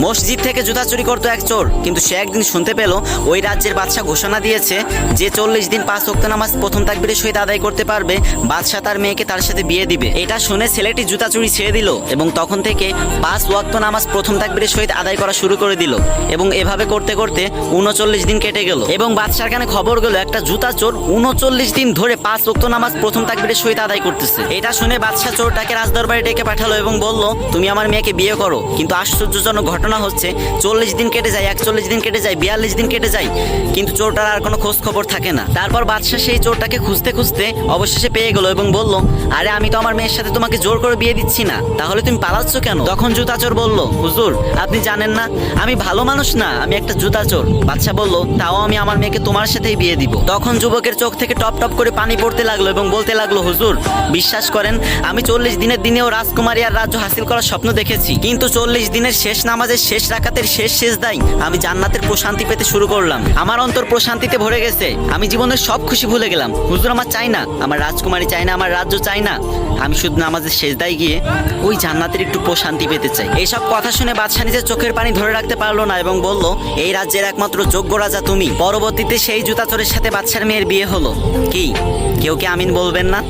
মসজিদ থেকে জুতা চুরি করতো এক চোর, কিন্তু সে একদিন শুনতে পেল ওই রাজ্যের বাদশা ঘোষণা দিয়েছে যে 40 দিন 5 ওয়াক্ত নামাজ প্রথম তাকবীরের সহিত আদায় করতে পারবে বাদশা তার মেয়েকে তার সাথে বিয়ে দিবে। এটা শুনে ছেলেটি জুতা চুরি ছেড়ে দিল এবং তখন থেকে 5 ওয়াক্ত নামাজ প্রথম তাকবীরের সহিত আদায় করা শুরু করে দিল। এবং এভাবে করতে করতে 39 দিন কেটে গেল এবং বাদশার কানে খবর গেল একটা জুতা চোর 39 দিন ধরে 5 ওয়াক্ত নামাজ প্রথম তাকবীরের সহিত আদায় করতেছে। এটা শুনে বাদশা চোরটাকে রাজদরবারে ডেকে পাঠালো এবং বলল, তুমি আমার মেয়েকে বিয়ে করো। কিন্তু আশ্চর্যজনক ঘটনা হচ্ছে 40 দিন কেটে যায়, 41 দিন কেটে যায়, 42 দিন কেটে যায়, কিন্তু চোরটার আর কোনো খোঁজ খবর থাকে না। তারপর বাদশা সেই চোরটাকে খুঁজতে খুঁজতে অবশেষে পেয়ে গেল এবং বলল, আরে আমি তো আমার মেয়ের সাথে তোমাকে জোর করে বিয়ে দিচ্ছি না, তাহলে তুমি পালাচ্ছ কেন? তখন জুতা চোর বলল, হুজুর আপনি জানেন না আমি ভালো মানুষ না, আমি একটা জুতা চোর। বাদশা বলল, তাও আমি আমার মেয়েকে তোমার সাথেই বিয়ে দিব। তখন যুবকের চোখ থেকে টপ টপ করে পানি পড়তে লাগলো এবং বলতে লাগলো, হুজুর বিশ্বাস করেন আমি 40 দিনের দিনেও রাজকুমারী আর রাজ্য হাসিল করার স্বপ্ন দেখেছি, কিন্তু 40 দিনের শেষ নামাজের শেষ রাকাতের শেষ সেজদায় আমি জান্নাতের প্রশান্তি পেতে শুরু করলাম। আমার অন্তর প্রশান্তিতে ভরে গেছে, আমি জীবনের সব খুশি ভুলে গেলাম। হুজুর আমার চাই না, আমার রাজকুমারী চাই না, আমার রাজ্য চাই না, আমি শুধু নামাজের সেজদায় গিয়ে ওই জান্নাতের একটু প্রশান্তি পেতে চাই। এইসব কথা শুনে বাদশা নিজের চোখের পানি ধরে রাখতে পারলো না এবং বলল, এই রাজ্যের একমাত্র যোগ্য রাজা তুমি। পরবর্তীতে সেই জুতা চোরের সাথে বাদশার মেয়ের বিয়ে হলো। কি কেউ কি আমিন বলবেন না?